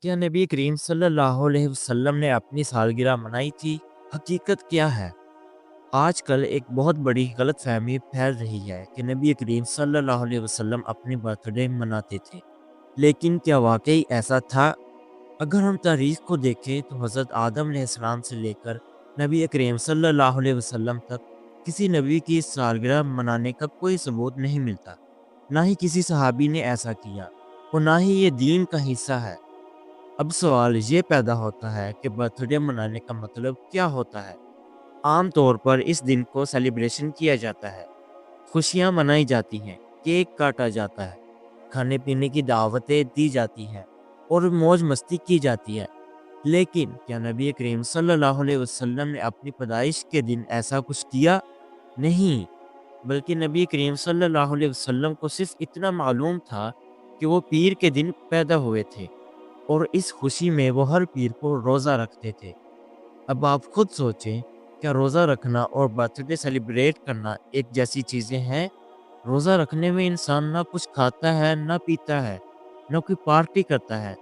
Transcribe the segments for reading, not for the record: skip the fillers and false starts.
क्या नबी करीम सल्लल्लाहु अलैहि वसल्लम ने अपनी सालगिरह मनाई थी? हकीकत क्या है? आजकल एक बहुत बड़ी गलतफहमी फैल रही है कि नबी करीम सल्लल्लाहु अलैहि वसल्लम अपनी बर्थडे मनाते थे। लेकिन क्या वाकई ऐसा था? अगर हम तारीख को देखें तो हज़रत आदम अलैहिस्सलाम से लेकर नबी करीम सल्लल्लाहु अलैहि वसल्लम तक किसी नबी की सालगिरह मनाने का कोई सबूत नहीं मिलता। ना ही किसी सहाबी ने ऐसा किया और ना ही ये दीन का हिस्सा है। अब सवाल ये पैदा होता है कि बर्थडे मनाने का मतलब क्या होता है। आम तौर पर इस दिन को सेलिब्रेशन किया जाता है, खुशियां मनाई जाती हैं, केक काटा जाता है, खाने पीने की दावतें दी जाती हैं और मौज मस्ती की जाती है। लेकिन क्या नबी करीम सल्लल्लाहु अलैहि वसल्लम ने अपनी पैदाइश के दिन ऐसा कुछ किया? नहीं, बल्कि नबी करीम सल्लल्लाहु अलैहि वसल्लम को सिर्फ इतना मालूम था कि वो पीर के दिन पैदा हुए थे और इस खुशी में वो हर पीर को रोज़ा रखते थे। अब आप खुद सोचें, क्या रोज़ा रखना और बर्थडे सेलिब्रेट करना एक जैसी चीज़ें हैं? रोज़ा रखने में इंसान ना कुछ खाता है, ना पीता है, ना कोई पार्टी करता है,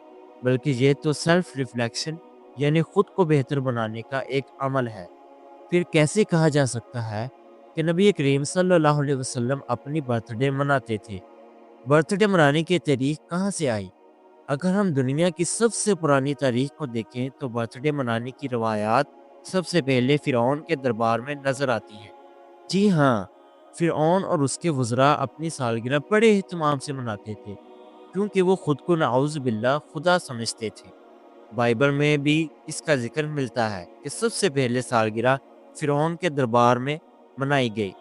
बल्कि ये तो सेल्फ रिफ्लेक्शन यानी खुद को बेहतर बनाने का एक अमल है। फिर कैसे कहा जा सकता है कि नबी करीम सल्लल्लाहु अलैहि वसल्लम अपनी बर्थडे मनाते थे? बर्थडे मनाने की तारीख कहाँ से आई? अगर हम दुनिया की सबसे पुरानी तारीख को देखें तो बर्थडे मनाने की रवायात सबसे पहले फिरौन के दरबार में नजर आती हैं। जी हाँ, फिरौन और उसके वज़रा अपनी सालगिरह बड़े एहतमाम से मनाते थे, क्योंकि वो खुद को नाउज़ बिल्ला खुदा समझते थे। बाइबल में भी इसका जिक्र मिलता है कि सबसे पहले सालगिरह फिरौन के दरबार में मनाई गई।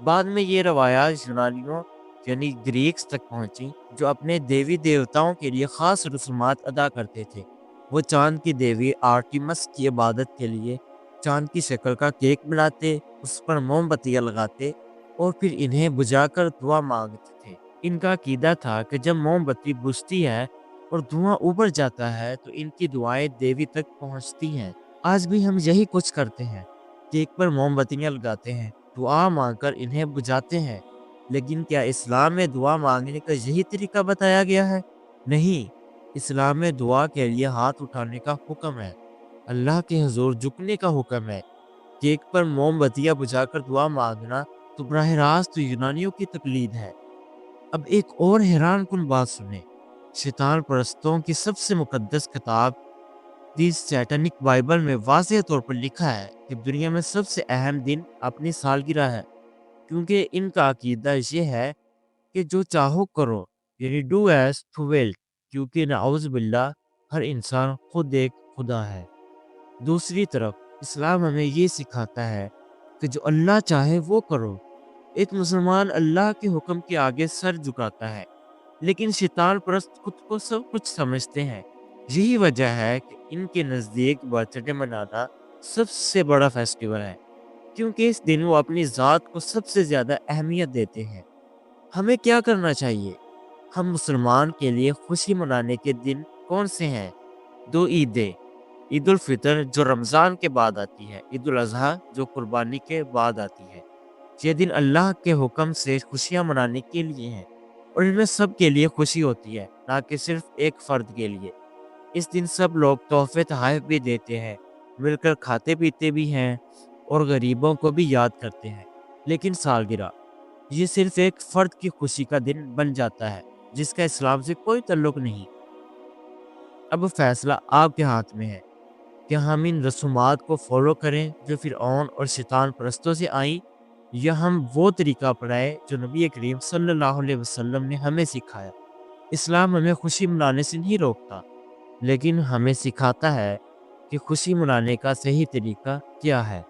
बाद में ये रवायात यूनानियों यानी ग्रीक्स तक पहुंची, जो अपने देवी देवताओं के लिए खास रस्मात अदा करते थे। वो चांद की देवी आर्टिमस की इबादत के लिए चांद की शक्ल का केक बनाते, उस पर मोमबत्तियां लगाते और फिर इन्हें बुझाकर दुआ मांगते थे। इनका अकीदा था कि जब मोमबत्ती बुझती है और धुआं ऊपर जाता है तो इनकी दुआएं देवी तक पहुंचती हैं। आज भी हम यही कुछ करते हैं, केक पर मोमबत्तियां लगाते हैं, दुआ मांगकर इन्हें बुझाते हैं। लेकिन क्या इस्लाम में दुआ मांगने का यही तरीका बताया गया है? नहीं, इस्लाम में दुआ के लिए हाथ उठाने का हुक्म है, अल्लाह के हुजूर झुकने का हुक्म है। केक पर मोमबत्तियां बुझाकर दुआ मांगना तो बराह रास्त यूनानियों की तकलीद है। अब एक और हैरान कुन बात सुने। शैतान परस्तों की सबसे मुकद्दस किताब दी सैटेनिक बाइबल में वाज़ेह तौर पर लिखा है कि दुनिया में सबसे अहम दिन अपनी सालगिरह है, क्योंकि इनका अकीदा ये है कि जो चाहो करो, यानी डू एज़ टू विल, क्योंकि नाउज़ बिल्लाह हर इंसान खुद एक खुदा है। दूसरी तरफ इस्लाम हमें ये सिखाता है कि जो अल्लाह चाहे वो करो। एक मुसलमान अल्लाह के हुक्म के आगे सर झुकाता है, लेकिन शैतान परस्त खुद को सब कुछ समझते हैं। यही वजह है कि इनके नज़दीक बर्थडे मनाना सबसे बड़ा फेस्टिवल है, क्योंकि इस दिन वो अपनी ज़ात को सबसे ज़्यादा अहमियत देते हैं। हमें क्या करना चाहिए? हम मुसलमान के लिए खुशी मनाने के दिन कौन से हैं? दो ईदें, ईद उल फितर जो रमज़ान के बाद आती है, ईद उल अज़हा जो कुर्बानी के बाद आती है। ये दिन अल्लाह के हुक्म से खुशियाँ मनाने के लिए हैं और इनमें सब के लिए खुशी होती है, ना कि सिर्फ एक फ़र्द के लिए। इस दिन सब लोग तोहफ़े तोहफ़ भी देते हैं, मिलकर खाते पीते भी हैं और गरीबों को भी याद करते हैं। लेकिन सालगिरह ये सिर्फ एक फ़र्द की खुशी का दिन बन जाता है, जिसका इस्लाम से कोई ताल्लुक नहीं। अब फैसला आपके हाथ में है कि हम इन रसूमात को फॉलो करें जो फ़िरऔन और शैतान परस्तों से आई, या हम वो तरीका अपनाएं जो नबी करीम सल्लल्लाहु अलैहि वसल्लम ने हमें सिखाया। इस्लाम हमें खुशी मनाने से नहीं रोकता, लेकिन हमें सिखाता है कि खुशी मनाने का सही तरीका क्या है।